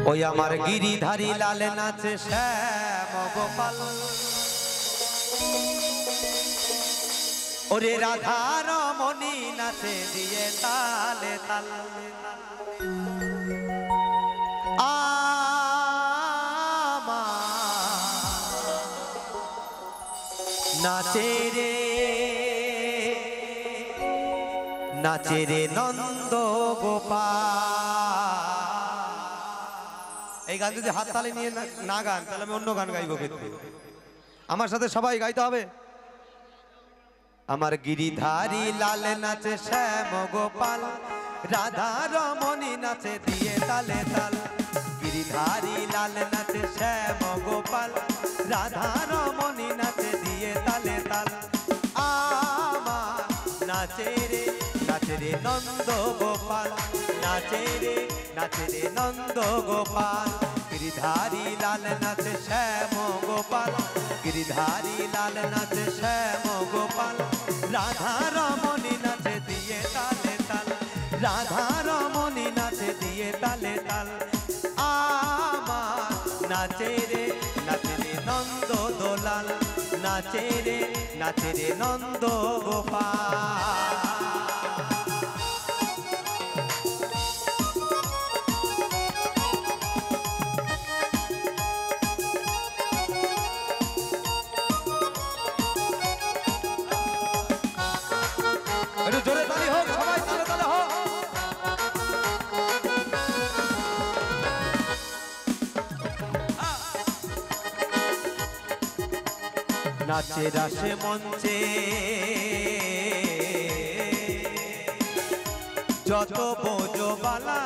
ওই আমার গিরিধারী লাল নাচে শ্যাম গোপাল ওরে রাধা রমণী নাচে দিয়ে তালে তাল নাচে রে নন্দ গোপাল। এই গান যদি হাত তালে নিয়ে না গান তাহলে আমি অন্য গান গাইবো কিন্তু আমার সাথে সবাই গাইতে হবে। আমার গিরিধারী লাল নাচে শ্যাম গোপাল রাধা রমণী নাচে দিয়ে তালে তাল। গিরিধারী লাল নাচে শ্যাম গোপাল রাধা রমণী নাচে দিয়ে তালে তাল। আমার নাচে রে নন্দ গোপাল নাচে রে নন্দ গোপাল। গিরিধারী লাল নাচে শ্যাম গোপাল গিরিধারী লাল নাচে শ্যাম গোপাল রাধা রমণী নাচে দিয়ে তালে তাল রাধা রমণী নাচে দিয়ে তালে তাল। আমার নাচে রে নন্দ দোলাল নাচে রে নন্দ গোপাল। জোরে তালি হোক সবাই তালে তালে হোক। নাচে রাসে মঞ্চে যত বোঝবালা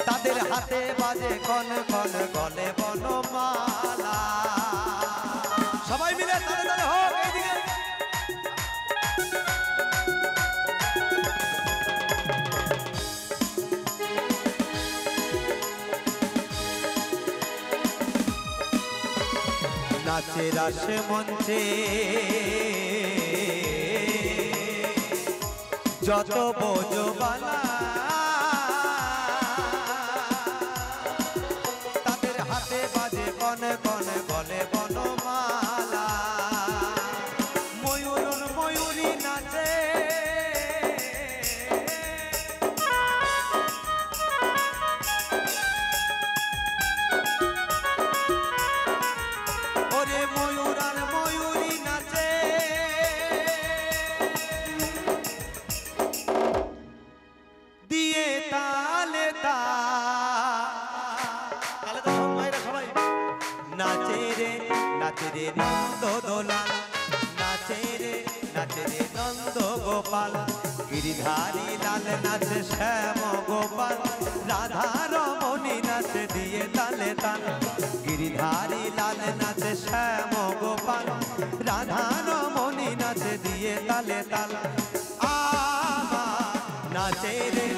তাদের হাতে বাজে কন কন গলে বনমালা। সবাই মিলে তালে তালে হোক এইদিকে। নাচে রাসে মঞ্চে যত বোঝবালা তাদের হাতে বাজে কন কন গলে বনমালা। ময়ূর ময়ূরী নাচে ওরে ময়ূর আর ময়ূরী নাচে দিয়ে তালে তালে সবাই নাচে রে নন্দ দোলাল নাচে রে নন্দ গোপাল। গিরিধারী লাল নাচে শ্যাম গোপাল রাধা রমণী নাচে দিয়ে তালে তাল। গিরিধারী লাল নাচে শ্যাম গোপাল রাধা রমণী নাচে দিয়ে তালে তাল। আমার নাচে রে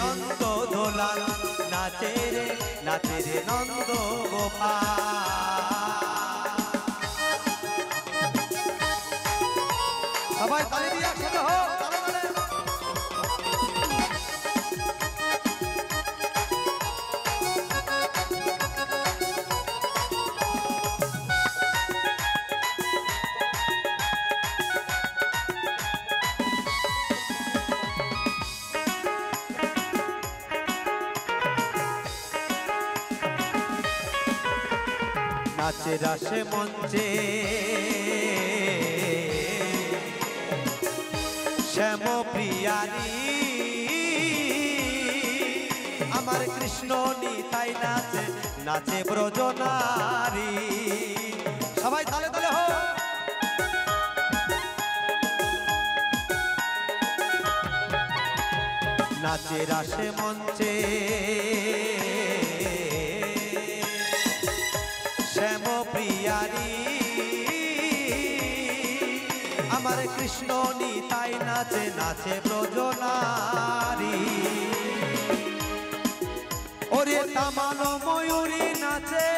নন্দ দোলাল নাচে রে নন্দ গোপাল। সবাই তালি দিয়ে একসাথে হোক। নাচে রাসে মঞ্চে শ্যাম প্রিয়ারি আমার কৃষ্ণ নিতাই নাচে নাচে ব্রজনারী। সবাই তালে তালে হোক। নাচে রাসে মঞ্চে শ্যাম প্রিয়ারি আমার কৃষ্ণ নিতাই নাচে নাচে ব্রজনারী। ওরে তামানো ময়ূরী নাচে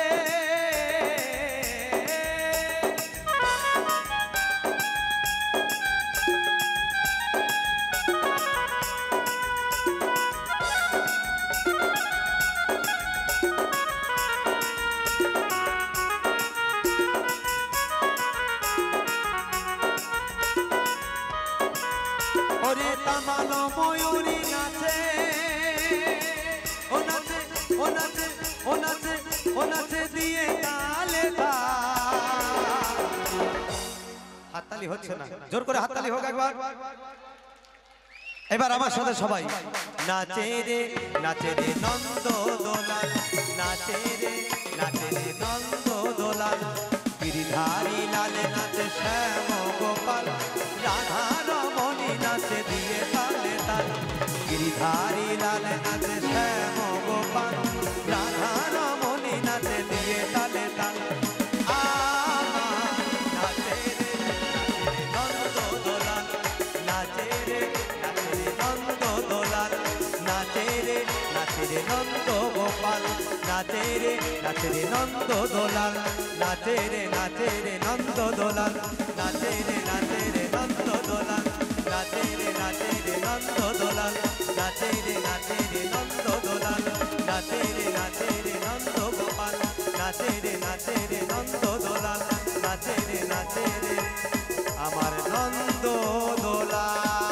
কালো ময়ূরী নাচে, ও নাচে ও নাচে ও নাচে ও নাচে দিয়ে তালে তাল। হাততালি হচ্ছে না, জোর করে হাততালি হোক একবার। এবার আমার সাথে সবাই নাচে রে নন্দ দোলাল, নাচে রে নন্দ দোলাল, গিরিধারী লালে নাচে শ্যাম গোপাল, রাধা রমণী নাচে দিয়ে তালে তাল, গিরিধারী লালে নাচে শ্যাম গোপাল, রাধা রমণী নাচে দিয়ে তালে তাল। নাচে রে নন্দ দোলাল, নাচে রে নন্দ দোলাল, নাচে রে নন্দ গোপাল, নাচে রে নন্দ দোলাল, নাচে রে নন্দ দোলাল, নাচে রে নন্দ দোলাল, নাচে রে নন্দ দোলাল, নাচে রে নন্দ দোলাল, নাচে রে নন্দ গোপাল, নাচে রে নন্দ দোলাল, নাচে রে আমার নন্দ দোলাল।